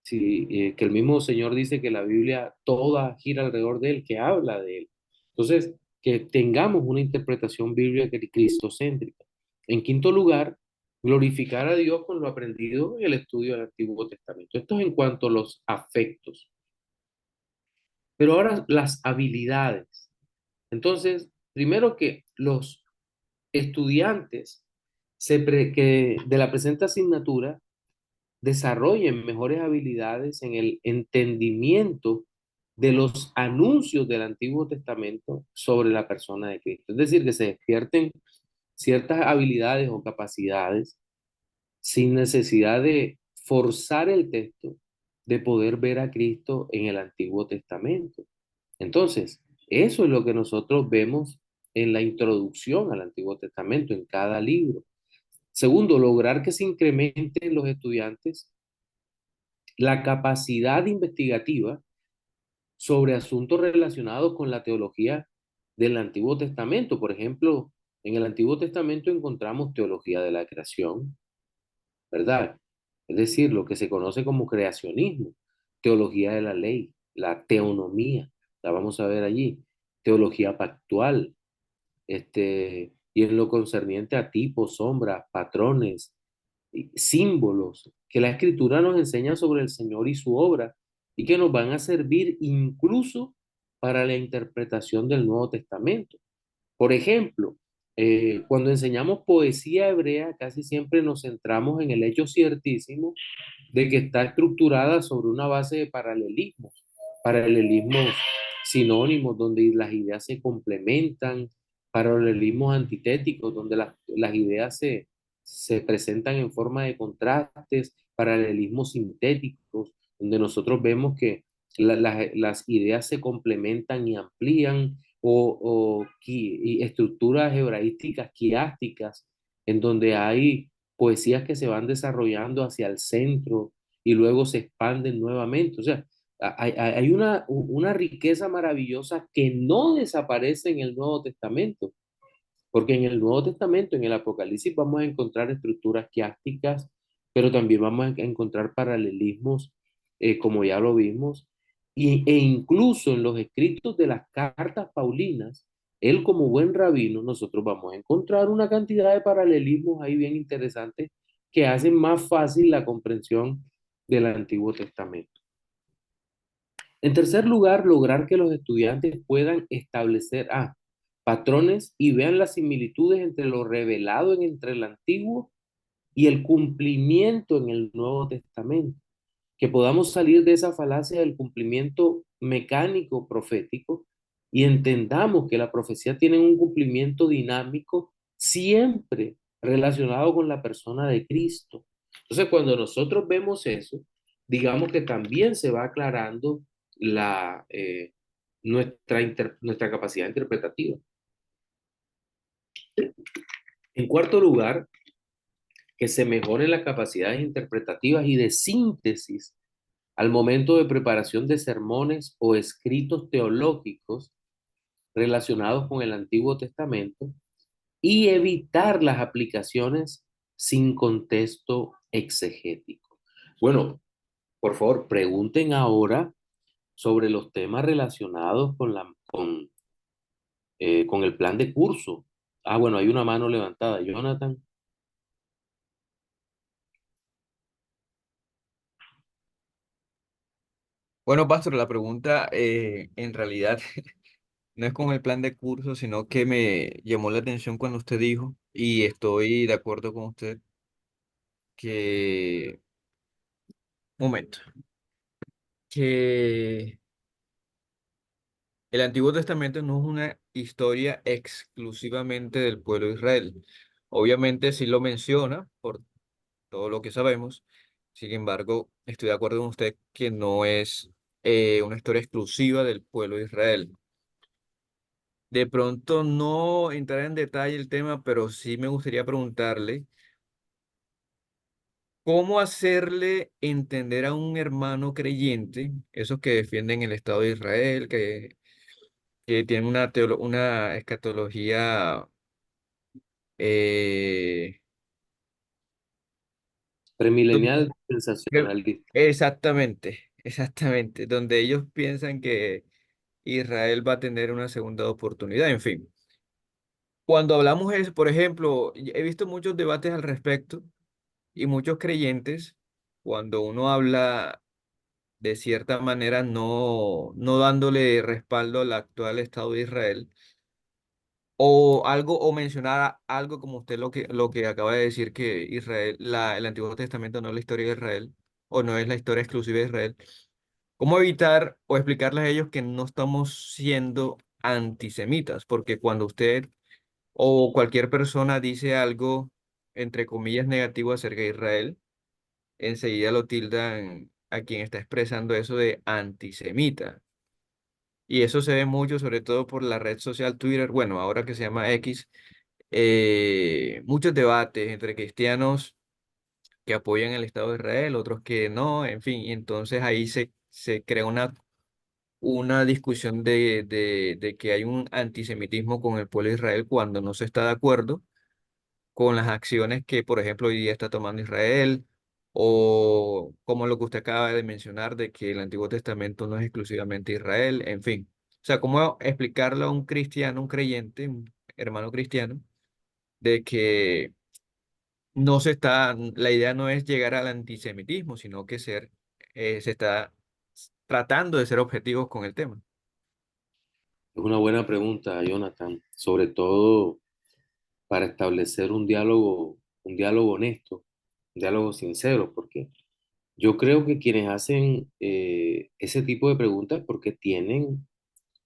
Sí, que el mismo Señor dice que la Biblia toda gira alrededor de Él, que habla de Él. Entonces, que tengamos una interpretación bíblica cristocéntrica. En quinto lugar, glorificar a Dios con lo aprendido en el estudio del Antiguo Testamento. Esto es en cuanto a los afectos. Pero ahora las habilidades. Entonces, primero que los estudiantes de la presente asignatura desarrollen mejores habilidades en el entendimiento de los anuncios del Antiguo Testamento sobre la persona de Cristo. Es decir, que se despierten ciertas habilidades o capacidades sin necesidad de forzar el texto de poder ver a Cristo en el Antiguo Testamento. Entonces, eso es lo que nosotros vemos en la introducción al Antiguo Testamento, en cada libro. Segundo, lograr que se incremente en los estudiantes la capacidad investigativa sobre asuntos relacionados con la teología del Antiguo Testamento. Por ejemplo, en el Antiguo Testamento encontramos teología de la creación, ¿verdad? Es decir, lo que se conoce como creacionismo, teología de la ley, la teonomía, la vamos a ver allí, teología pactual, y en lo concerniente a tipos, sombras, patrones, símbolos que la escritura nos enseña sobre el Señor y su obra y que nos van a servir incluso para la interpretación del Nuevo Testamento. Por ejemplo, cuando enseñamos poesía hebrea, casi siempre nos centramos en el hecho ciertísimo de que está estructurada sobre una base de paralelismos sinónimos, donde las ideas se complementan, paralelismos antitéticos, donde las ideas se presentan en forma de contrastes, paralelismos sintéticos, donde nosotros vemos que las ideas se complementan y amplían, y estructuras hebraísticas quiásticas, en donde hay poesías que se van desarrollando hacia el centro y luego se expanden nuevamente. O sea, hay una riqueza maravillosa que no desaparece en el Nuevo Testamento, porque en el Nuevo Testamento, en el Apocalipsis, vamos a encontrar estructuras quiásticas, pero también vamos a encontrar paralelismos, como ya lo vimos, e incluso en los escritos de las cartas paulinas, él como buen rabino, nosotros vamos a encontrar una cantidad de paralelismos ahí bien interesantes que hacen más fácil la comprensión del Antiguo Testamento. En tercer lugar, lograr que los estudiantes puedan establecer patrones y vean las similitudes entre lo revelado entre el Antiguo y el cumplimiento en el Nuevo Testamento. Que podamos salir de esa falacia del cumplimiento mecánico profético y entendamos que la profecía tiene un cumplimiento dinámico siempre relacionado con la persona de Cristo. Entonces, cuando nosotros vemos eso, digamos que también se va aclarando nuestra capacidad interpretativa. En cuarto lugar, que se mejoren las capacidades interpretativas y de síntesis al momento de preparación de sermones o escritos teológicos relacionados con el Antiguo Testamento y evitar las aplicaciones sin contexto exegético. Bueno, por favor, pregunten ahora sobre los temas relacionados con el plan de curso. Ah, bueno, hay una mano levantada. Jonathan, Bueno, Pastor, la pregunta en realidad no es con el plan de curso, sino que me llamó la atención cuando usted dijo, y estoy de acuerdo con usted, que, momento, que el Antiguo Testamento no es una historia exclusivamente del pueblo de Israel. Obviamente sí lo menciona por todo lo que sabemos. Sin embargo, estoy de acuerdo con usted que no es una historia exclusiva del pueblo de Israel. De pronto no entrar en detalle el tema, pero sí me gustaría preguntarle cómo hacerle entender a un hermano creyente, esos que defienden el Estado de Israel, que tienen una escatología eh, premilenial Creo- sensacionalista. exactamente, exactamente, donde ellos piensan que Israel va a tener una segunda oportunidad. En fin, cuando hablamos es, por ejemplo, he visto muchos debates al respecto y muchos creyentes, cuando uno habla de cierta manera no dándole respaldo al actual Estado de Israel, o algo, o mencionar algo como usted lo que acaba de decir, que Israel, el Antiguo Testamento no es la historia de Israel, o no es la historia exclusiva de Israel. ¿Cómo evitar o explicarles a ellos que no estamos siendo antisemitas? Porque cuando usted o cualquier persona dice algo, entre comillas, negativo acerca de Israel, enseguida lo tildan a quien está expresando eso de antisemita. Y eso se ve mucho, sobre todo por la red social Twitter, bueno, ahora que se llama X, muchos debates entre cristianos que apoyan el Estado de Israel, otros que no, en fin, y entonces ahí se crea una discusión de que hay un antisemitismo con el pueblo de Israel cuando no se está de acuerdo con las acciones que, por ejemplo, hoy día está tomando Israel, o como lo que usted acaba de mencionar, de que el Antiguo Testamento no es exclusivamente Israel, en fin. O sea, cómo explicarle a un cristiano, un creyente, un hermano cristiano, de que la idea no es llegar al antisemitismo, sino que se está tratando de ser objetivos con el tema. Es una buena pregunta, Jonathan, sobre todo para establecer un diálogo honesto, un diálogo sincero, porque yo creo que quienes hacen ese tipo de preguntas porque tienen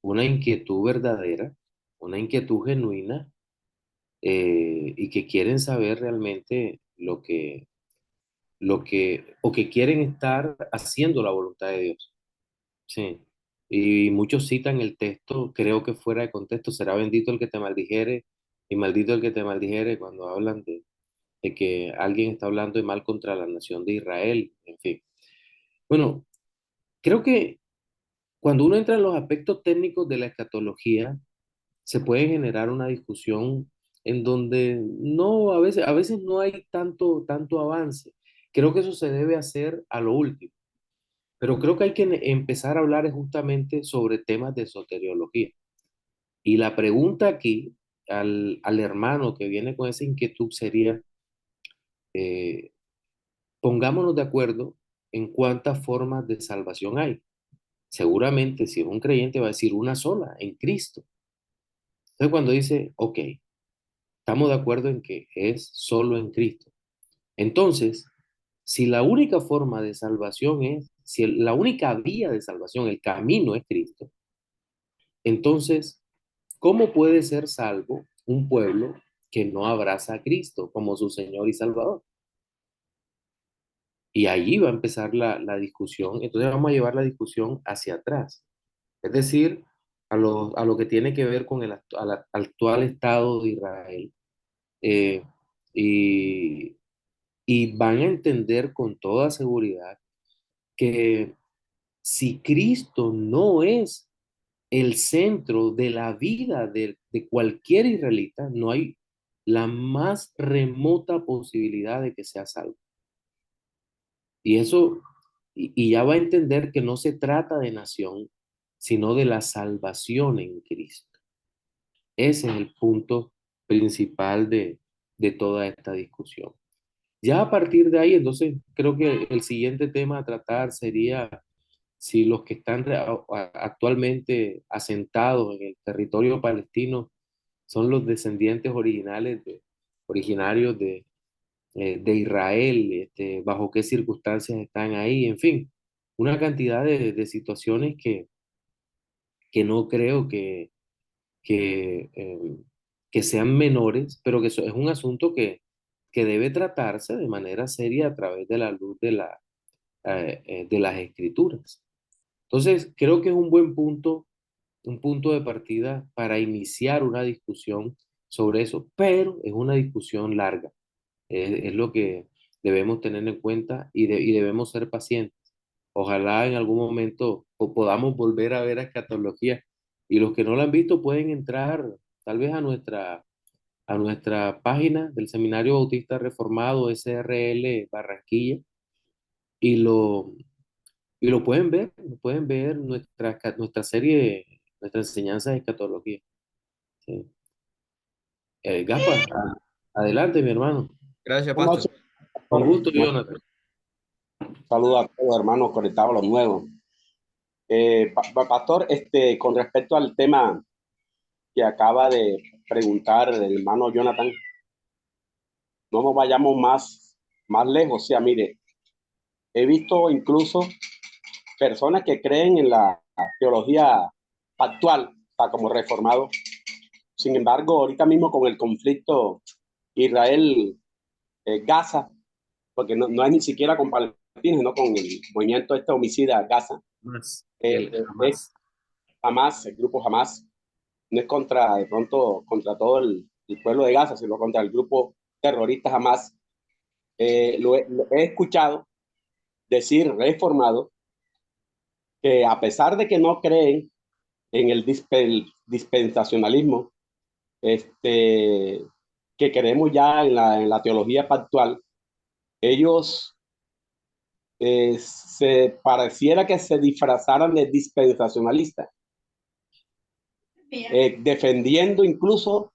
una inquietud verdadera, una inquietud genuina, y que quieren saber realmente o que quieren estar haciendo la voluntad de Dios. Sí. Y muchos citan el texto, creo que fuera de contexto, será bendito el que te maldijere y maldito el que te maldijere cuando hablan de que alguien está hablando de mal contra la nación de Israel, en fin. Bueno, creo que cuando uno entra en los aspectos técnicos de la escatología, se puede generar una discusión en donde no, a veces no hay tanto avance. Creo que eso se debe hacer a lo último. Pero creo que hay que empezar a hablar justamente sobre temas de soteriología. Y la pregunta aquí al hermano que viene con esa inquietud sería, eh, pongámonos de acuerdo en cuántas formas de salvación hay. Seguramente si es un creyente va a decir una sola, en Cristo. Entonces cuando dice, ok, estamos de acuerdo en que es solo en Cristo. Entonces, si la única forma de salvación la única vía de salvación, el camino es Cristo, entonces, ¿cómo puede ser salvo un pueblo que no abraza a Cristo como su Señor y Salvador? Y allí va a empezar la discusión. Entonces vamos a llevar la discusión hacia atrás. Es decir, a lo que tiene que ver con el actual Estado de Israel. Eh, y, y van a entender con toda seguridad que si Cristo no es el centro de la vida de cualquier israelita, no hay la más remota posibilidad de que sea salvo. Y eso y ya va a entender que no se trata de nación, sino de la salvación en Cristo. Ese es el punto principal de toda esta discusión. Ya a partir de ahí, entonces, creo que el siguiente tema a tratar sería si los que están actualmente asentados en el territorio palestino son los descendientes originarios de Israel, bajo qué circunstancias están ahí, en fin, una cantidad de situaciones que no creo que que sean menores, pero que es un asunto que debe tratarse de manera seria a través de la luz de las escrituras. Entonces, creo que es un punto de partida para iniciar una discusión sobre eso, pero es una discusión larga. Es lo que debemos tener en cuenta y debemos ser pacientes. Ojalá en algún momento podamos volver a ver a escatología y los que no la han visto pueden entrar tal vez a nuestra página del Seminario Bautista Reformado SRL Barranquilla y pueden ver nuestra serie, nuestra enseñanza de escatología. Sí. Gaspar, adelante, mi hermano. Gracias, Buenas Pastor. noches, Con pastor. gusto, Jonathan. Saludos a todos los hermanos conectados a los nuevos. Pastor, con respecto al tema que acaba de preguntar el hermano Jonathan, no nos vayamos más lejos. O sea, mire, he visto incluso personas que creen en la teología actual, o sea, como reformado. Sin embargo, ahorita mismo con el conflicto Israel-Gaza, porque no es ni siquiera con Palestina, sino con el movimiento este homicida Gaza, Más, es jamás. Hamas, el grupo Hamas, no es contra, de pronto, contra todo el pueblo de Gaza, sino contra el grupo terrorista Hamas. Lo he escuchado decir reformado que a pesar de que no creen en el dispensacionalismo, este, que creemos ya en la teología pactual, ellos se pareciera que se disfrazaran de dispensacionalistas, defendiendo incluso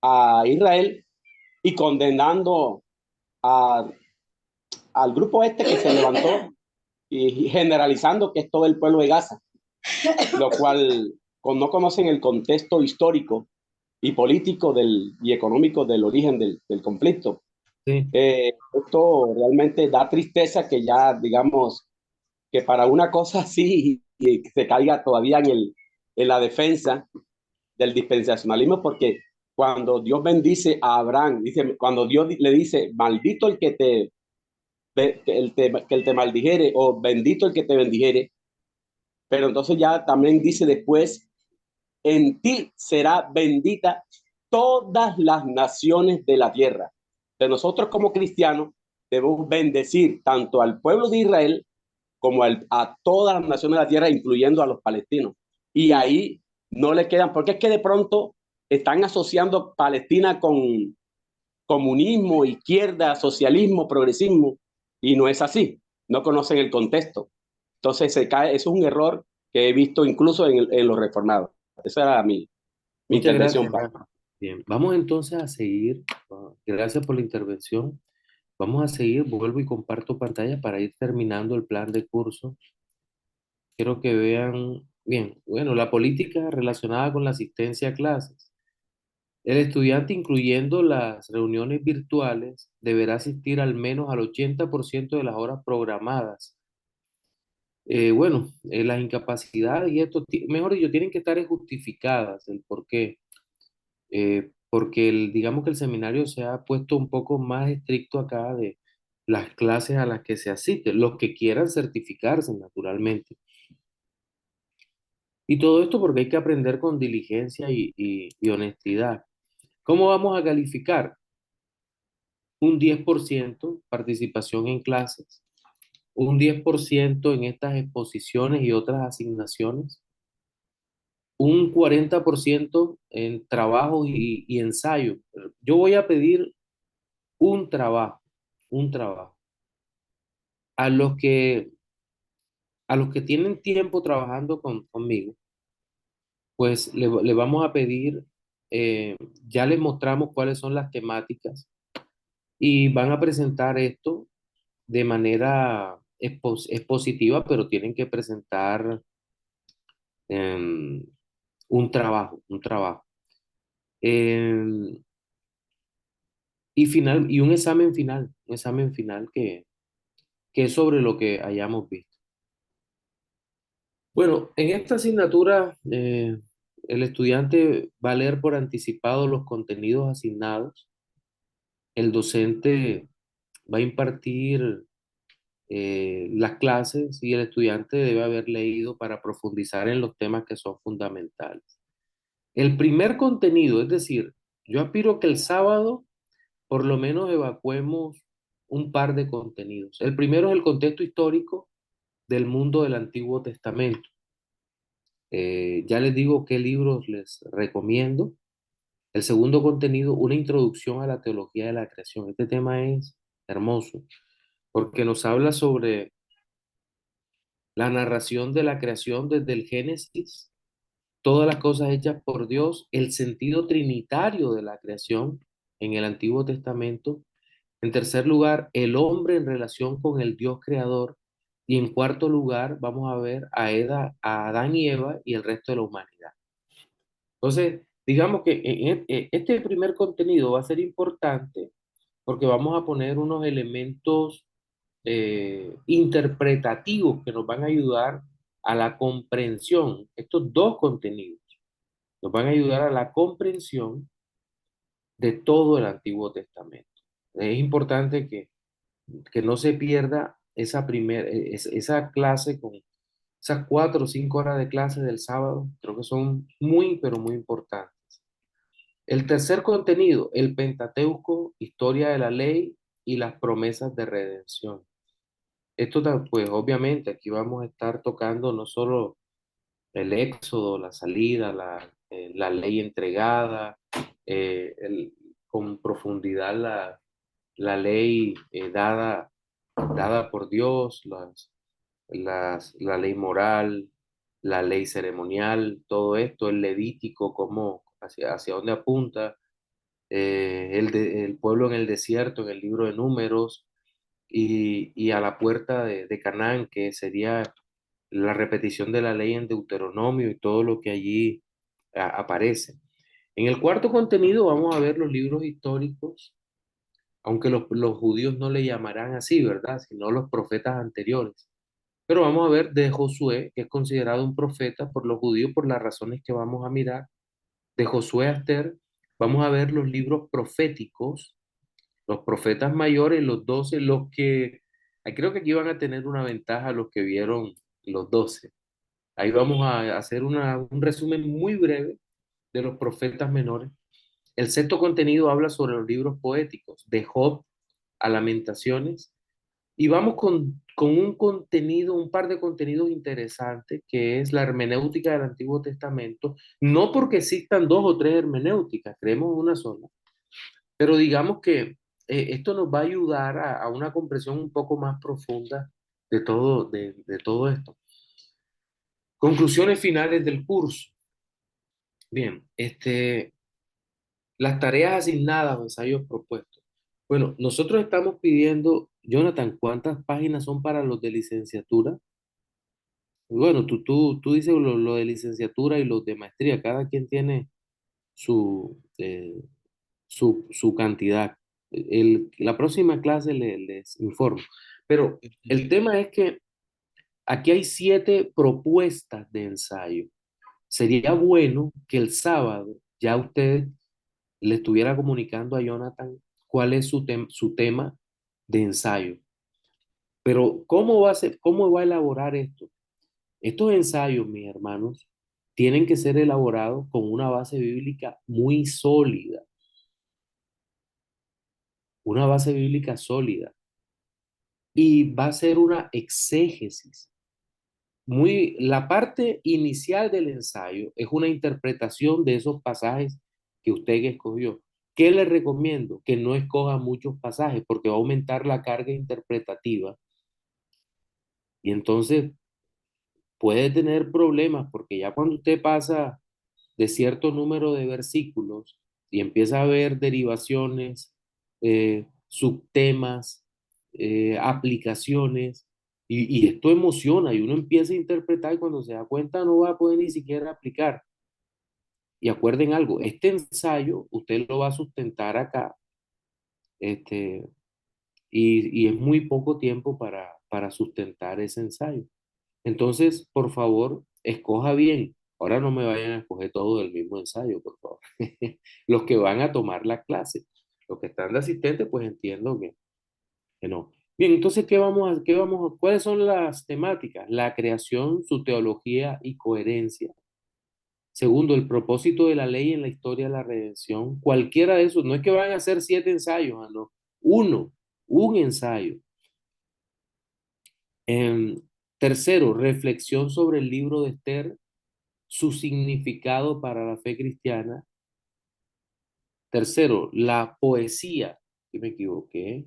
a Israel y condenando a, al grupo este que se levantó y generalizando que es todo el pueblo de Gaza, lo cual no conocen el contexto histórico y político y económico del origen del conflicto. Sí, Esto realmente da tristeza que ya, digamos, que para una cosa así y se caiga todavía en la defensa del dispensacionalismo, porque cuando Dios bendice a Abraham, dice, cuando Dios le dice, maldito el que el te maldijere o bendito el que te bendijere, pero entonces ya también dice después, en ti será bendita todas las naciones de la tierra. De nosotros como cristianos debemos bendecir tanto al pueblo de Israel como a todas las naciones de la tierra, incluyendo a los palestinos. Y ahí no le quedan, porque es que de pronto están asociando Palestina con comunismo, izquierda, socialismo, progresismo, y no es así, no conocen el contexto. Entonces se cae, eso es un error que he visto incluso en los reformados. Esa era mi muchas intervención, gracias, Pablo. Gaspar. Bien, vamos entonces a seguir. Gracias por la intervención. Vamos a seguir, vuelvo y comparto pantalla para ir terminando el plan de curso. Quiero que vean, bien, bueno, la política relacionada con la asistencia a clases. El estudiante, incluyendo las reuniones virtuales, deberá asistir al menos al 80% de las horas programadas. Las incapacidades y esto, mejor dicho, tienen que estar justificadas el por qué. Porque digamos que el seminario se ha puesto un poco más estricto acá de las clases a las que se asiste, los que quieran certificarse, naturalmente. Y todo esto porque hay que aprender con diligencia y honestidad. ¿Cómo vamos a calificar? Un 10% participación en clases, un 10% en estas exposiciones y otras asignaciones, un 40% en trabajo y ensayo. Yo voy a pedir un trabajo, un trabajo. A los que a los que tienen tiempo trabajando conmigo, pues le vamos a pedir, eh, ya les mostramos cuáles son las temáticas y van a presentar esto de manera expositiva, pero tienen que presentar em, un trabajo. Em, y un examen final que es sobre lo que hayamos visto. Bueno, en esta asignatura, el estudiante va a leer por anticipado los contenidos asignados. El docente va a impartir las clases y el estudiante debe haber leído para profundizar en los temas que son fundamentales. El primer contenido, es decir, yo aspiro que el sábado por lo menos evacuemos un par de contenidos. El primero es el contexto histórico del mundo del Antiguo Testamento. Ya les digo qué libros les recomiendo. El segundo contenido, una introducción a la teología de la creación. Este tema es hermoso porque nos habla sobre la narración de la creación desde el Génesis, todas las cosas hechas por Dios, el sentido trinitario de la creación en el Antiguo Testamento. En tercer lugar, el hombre en relación con el Dios creador. Y en cuarto lugar, vamos a ver a Adán y Eva y el resto de la humanidad. Entonces, digamos que este primer contenido va a ser importante porque vamos a poner unos elementos interpretativos que nos van a ayudar a la comprensión. Estos dos contenidos nos van a ayudar a la comprensión de todo el Antiguo Testamento. Es importante que no se pierda esa clase con esas 4 o 5 horas de clase del sábado. Creo que son muy, pero muy importantes. El tercer contenido, el Pentateuco, historia de la ley y las promesas de redención. Pues obviamente aquí vamos a estar tocando no solo el éxodo, la salida, la ley entregada, con profundidad la ley dada por Dios, la ley moral, la ley ceremonial, todo esto, el levítico, hacia dónde apunta, el pueblo en el desierto, en el libro de Números, y a la puerta de Canaán, que sería la repetición de la ley en Deuteronomio y todo lo que allí aparece. En el cuarto contenido vamos a ver los libros históricos, aunque los judíos no le llamarán así, ¿verdad? Sino los profetas anteriores. Pero vamos a ver de Josué, que es considerado un profeta por los judíos por las razones que vamos a mirar. De Josué a Esther, vamos a ver los libros proféticos, los profetas mayores, los 12, creo que aquí van a tener una ventaja los que vieron los 12. Ahí vamos a hacer un resumen muy breve de los profetas menores. El sexto contenido habla sobre los libros poéticos, de Job a Lamentaciones. Y vamos con un par de contenidos interesantes, que es la hermenéutica del Antiguo Testamento, no porque existan 2 o 3 hermenéuticas, creemos en una sola, pero digamos que esto nos va a ayudar a una comprensión un poco más profunda de todo esto. Conclusiones finales del curso. Bien, las tareas asignadas o ensayos propuestos. Bueno, nosotros estamos pidiendo, Jonathan, ¿cuántas páginas son para los de licenciatura? Bueno, tú dices lo de licenciatura y los de maestría, cada quien tiene su cantidad. La próxima clase les informo. Pero el tema es que aquí hay 7 propuestas de ensayo. Sería bueno que el sábado ya usted le estuviera comunicando a Jonathan cuál es su tema de ensayo. Pero ¿cómo va a elaborar esto? Estos ensayos, mis hermanos, tienen que ser elaborados con una base bíblica muy sólida, una base bíblica sólida. Y va a ser una exégesis. La parte inicial del ensayo es una interpretación de esos pasajes que usted escogió. ¿Qué le recomiendo? Que no escoja muchos pasajes porque va a aumentar la carga interpretativa. Y entonces puede tener problemas porque ya cuando usted pasa de cierto número de versículos y empieza a ver derivaciones, subtemas, aplicaciones, y esto emociona y uno empieza a interpretar y cuando se da cuenta no va a poder ni siquiera aplicar. Y acuerden algo, este ensayo usted lo va a sustentar acá, este, y es muy poco tiempo para sustentar ese ensayo. Entonces, por favor, escoja bien. Ahora no me vayan a escoger todo del mismo ensayo, por favor. Los que van a tomar la clase. Los que están de asistente, pues entiendo que no. Bien, entonces, ¿cuáles son las temáticas? La creación, su teología y coherencia. Segundo, el propósito de la ley en la historia de la redención. Cualquiera de esos, no es que van a hacer 7 ensayos, no. Uno, un ensayo. Em, Tercero, reflexión sobre el libro de Esther, su significado para la fe cristiana. Tercero, la poesía, si me equivoqué,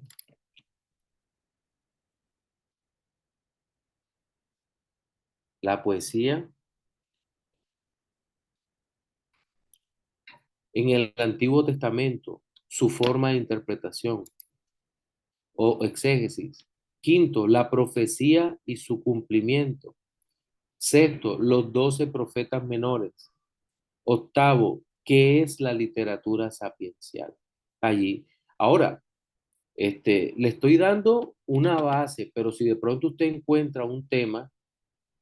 la poesía en el Antiguo Testamento, su forma de interpretación o exégesis. Quinto, la profecía y su cumplimiento. Sexto, los 12 profetas menores. Octavo, ¿qué es la literatura sapiencial? Allí. Ahora, le estoy dando una base, pero si de pronto usted encuentra un tema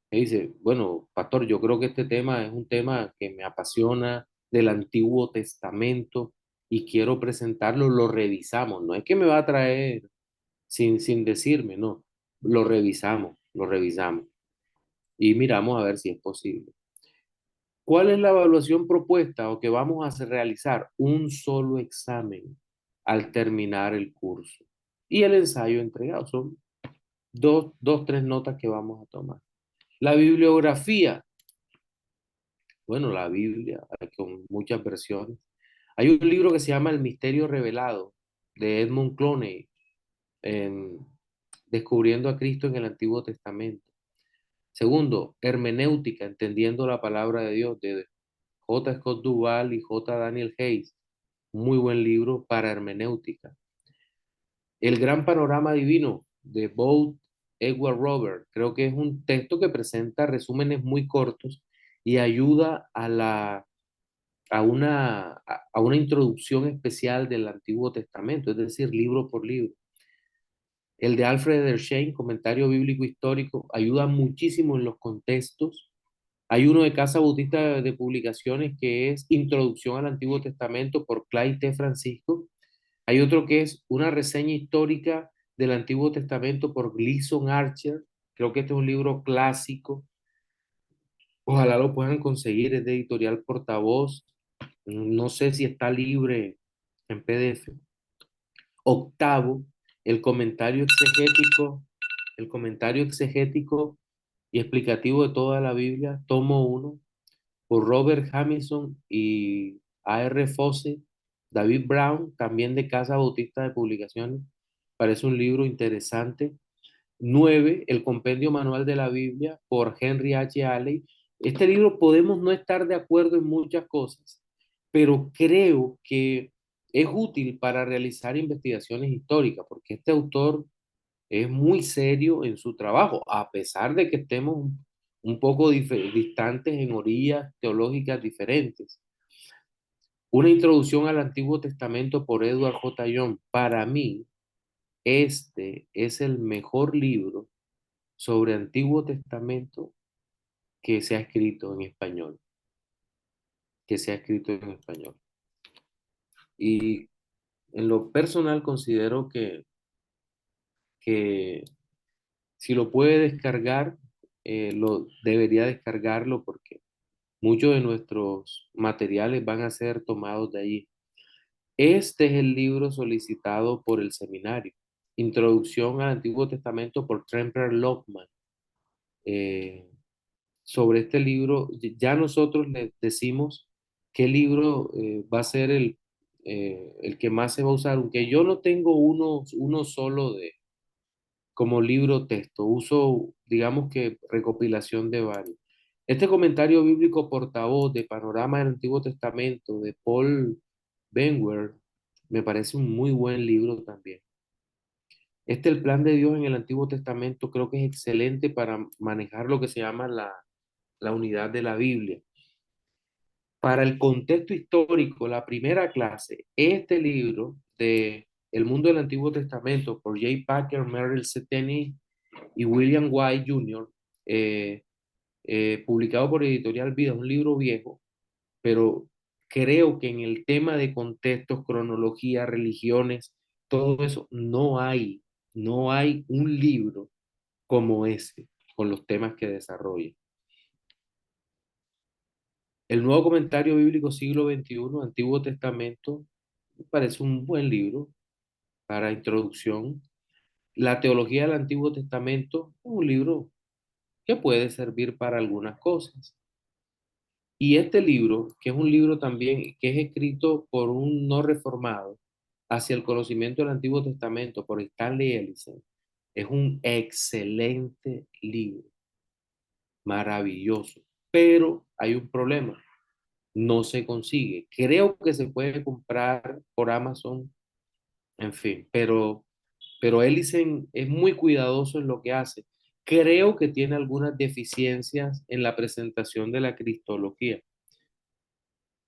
y dice, bueno, pastor, yo creo que este tema es un tema que me apasiona del Antiguo Testamento y quiero presentarlo, lo revisamos. No es que me va a traer sin decirme, no. Lo revisamos y miramos a ver si es posible. ¿Cuál es la evaluación propuesta o que vamos a realizar? Un solo examen al terminar el curso y el ensayo entregado. Son tres notas que vamos a tomar. La bibliografía, bueno, la Biblia, hay con muchas versiones. Hay un libro que se llama El Misterio Revelado, de Edmund Clowney, en Descubriendo a Cristo en el Antiguo Testamento. Segundo, Hermenéutica, Entendiendo la Palabra de Dios, de J. Scott Duval y J. Daniel Hayes. Muy buen libro para hermenéutica. El Gran Panorama Divino, de Both Edward Robert. Creo que es un texto que presenta resúmenes muy cortos y ayuda a una introducción especial del Antiguo Testamento, es decir, libro por libro. El de Alfred Edersheim, Comentario Bíblico Histórico, ayuda muchísimo en los contextos. Hay uno de Casa Bautista de Publicaciones que es Introducción al Antiguo Testamento por Clay T. Francisco. Hay otro que es una reseña histórica del Antiguo Testamento por Gleason Archer. Creo que este es un libro clásico. Ojalá lo puedan conseguir, es de Editorial Portavoz. No sé si está libre en PDF. Octavo, el comentario exegético y explicativo de toda la Biblia, tomo uno, por Robert Hamilton y A.R. Fosse, David Brown, también de Casa Bautista de Publicaciones. Parece un libro interesante. 9, el Compendio Manual de la Biblia, por Henry H. Alley. Este libro podemos no estar de acuerdo en muchas cosas, pero creo que es útil para realizar investigaciones históricas, porque este autor es muy serio en su trabajo, a pesar de que estemos un poco distantes en orillas teológicas diferentes. Una introducción al Antiguo Testamento por Edward J. Young. Para mí, este es el mejor libro sobre Antiguo Testamento que se ha escrito en español, que se ha escrito en español. Y en lo personal considero que si lo puede descargar, debería descargarlo porque muchos de nuestros materiales van a ser tomados de allí. Este es el libro solicitado por el seminario. Introducción al Antiguo Testamento por Tremper Lockman. Eh, Sobre este libro, ya nosotros le decimos qué libro va a ser el que más se va a usar, aunque yo no tengo uno solo como libro texto, uso digamos que recopilación de varios. Este comentario bíblico portavoz de Panorama del Antiguo Testamento de Paul Benwer me parece un muy buen libro también. El plan de Dios en el Antiguo Testamento, creo que es excelente para manejar lo que se llama la unidad de la Biblia. Para el contexto histórico, la primera clase, este libro de El mundo del Antiguo Testamento por J. Packer, Merrill Ceteni y William White Jr., eh, publicado por Editorial Vida, es un libro viejo, pero creo que en el tema de contextos, cronología, religiones, todo eso, no hay un libro como ese, con los temas que desarrolla. El Nuevo Comentario Bíblico Siglo XXI, Antiguo Testamento, me parece un buen libro para introducción. La Teología del Antiguo Testamento es un libro que puede servir para algunas cosas. Y este libro, que es un libro también que es escrito por un no reformado hacia el conocimiento del Antiguo Testamento por Stanley Ellison, es un excelente libro, maravilloso. Pero hay un problema, no se consigue. Creo que se puede comprar por Amazon, en fin, pero Ellison es muy cuidadoso en lo que hace. Creo que tiene algunas deficiencias en la presentación de la cristología,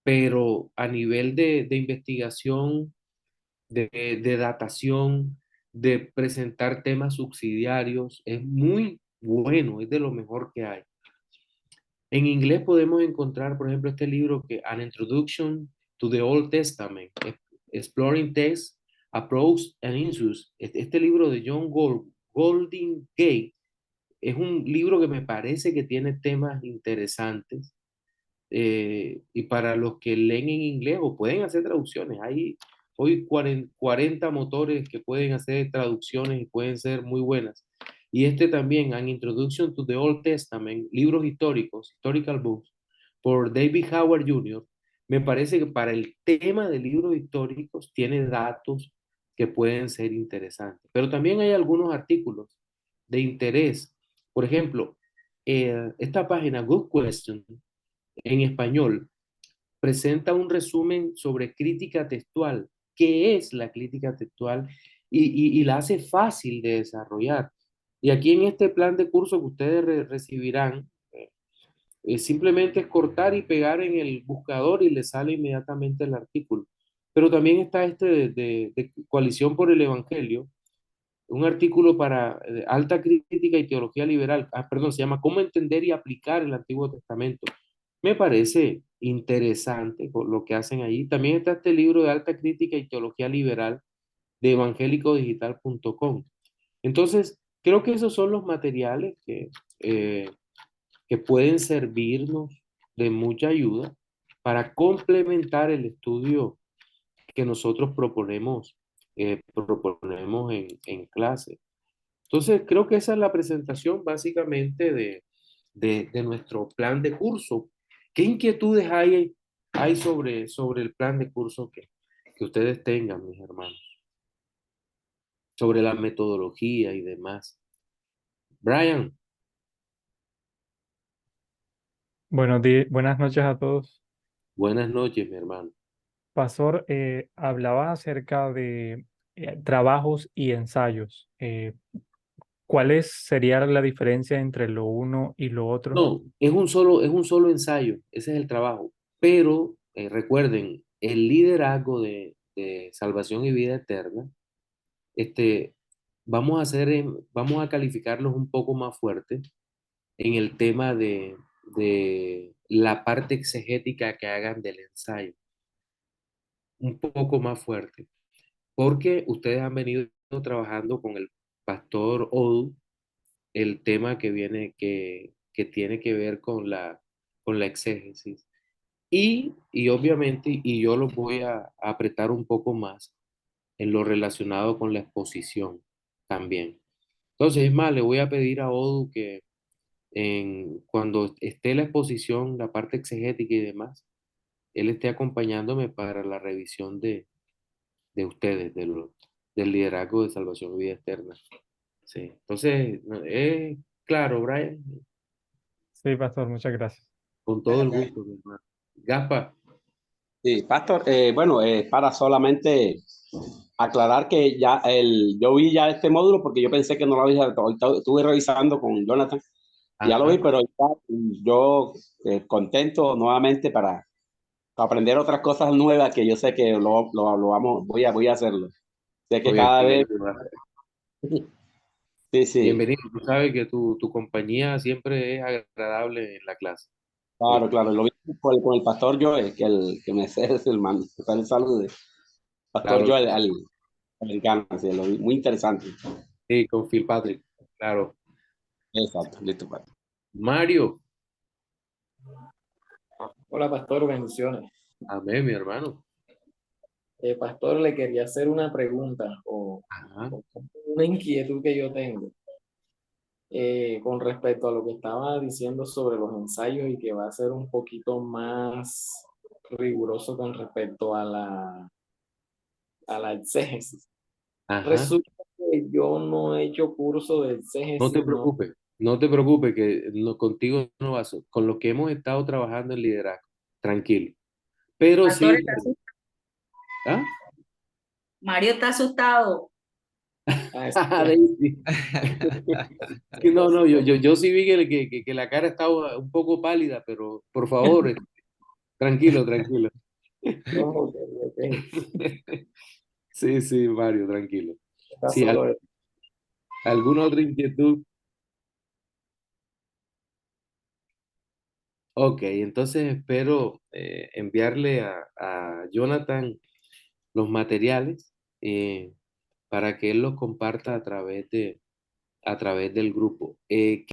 pero a nivel de investigación, de datación, de presentar temas subsidiarios, es muy bueno, es de lo mejor que hay. En inglés podemos encontrar, por ejemplo, este libro que An Introduction to the Old Testament, Exploring Text, Approach and Issues. Este libro de John Golding Gay es un libro que me parece que tiene temas interesantes, y para los que leen en inglés o pueden hacer traducciones. Hay hoy 40 motores que pueden hacer traducciones y pueden ser muy buenas. Y este también, An Introduction to the Old Testament, libros históricos, historical books, por David Howard Jr., me parece que para el tema de libros históricos tiene datos que pueden ser interesantes. Pero también hay algunos artículos de interés. Por ejemplo, esta página, Good Question, en español, presenta un resumen sobre crítica textual. ¿Qué es la crítica textual? Y la hace fácil de desarrollar. Y aquí en este plan de curso que ustedes recibirán, simplemente es cortar y pegar en el buscador y le sale inmediatamente el artículo. Pero también está este de Coalición por el Evangelio, un artículo para alta crítica y teología liberal. Perdón, se llama ¿Cómo entender y aplicar el Antiguo Testamento? Me parece interesante lo que hacen allí. También está este libro de alta crítica y teología liberal de evangélicodigital.com. Entonces, creo que esos son los materiales eh, que pueden servirnos de mucha ayuda para complementar el estudio que nosotros proponemos en clase. Entonces, creo que esa es la presentación básicamente de nuestro plan de curso. ¿Qué inquietudes hay sobre el plan de curso que ustedes tengan, mis hermanos? Sobre la metodología y demás. Brian, Buenas noches a todos. buenas noches, mi hermano. Pastor, hablaba acerca de trabajos y ensayos. ¿Cuál sería la diferencia entre lo uno y lo otro? No, es un solo ensayo, ese es el trabajo. Pero recuerden, el liderazgo de salvación y vida eterna, este, vamos a calificarlos un poco más fuerte en el tema de la parte exegética que hagan del ensayo, un poco más fuerte, porque ustedes han venido trabajando con el pastor Odu el tema que tiene que ver con la exégesis. Y obviamente, y yo los voy a apretar un poco más en lo relacionado con la exposición también. Entonces, es más, le voy a pedir a Odu que cuando esté la exposición, la parte exegética y demás, él esté acompañándome para la revisión de ustedes, del liderazgo de salvación y vida eterna. Sí. Entonces, Claro, Brian, Sí, pastor, muchas gracias. con todo el gusto, mi hermano. Gaspa, Sí, Pastor, bueno, para solamente aclarar que ya yo vi ya este módulo porque yo pensé que no lo había, estuve revisando con Jonathan, y ya lo vi, ajá. pero ya yo contento nuevamente para aprender otras cosas nuevas que yo sé que lo vamos, voy a hacerlo. Sé que Oye, cada vez, bienvenido. sí, sí, Bienvenido. Tú sabes que tu compañía siempre es agradable en la clase. claro, ¿Oíste? claro, lo vi con el Pastor Joel, que me es el mando, el saludo de Pastor Claro, Joel al americano, sí, lo vi, muy interesante. sí, con Phil Patrick. Claro. Exacto, listo, Pastor. Mario, Hola, pastor, bendiciones. amén, mi hermano. Pastor, le quería hacer una pregunta Ajá. o una inquietud que yo tengo con respecto a lo que estaba diciendo sobre los ensayos y que va a ser un poquito más riguroso con respecto a la exégesis. Ajá. Resulta que yo no he hecho curso de No te exégesis, ¿no? preocupes, no te preocupes que contigo no vas, con lo que hemos estado trabajando en liderazgo, tranquilo. Pero Pastor, sí, ¿ah? Mario está asustado. Ah, Daisy. Sí, no, no, yo sí vi que la cara estaba un poco pálida, pero por favor, tranquilo, tranquilo. ok, ok. Sí, sí, Mario, tranquilo. Está Sí, solo él. ¿alguna otra inquietud? Ok, entonces espero enviarle a Jonathan los materiales para que él los comparta a través del grupo.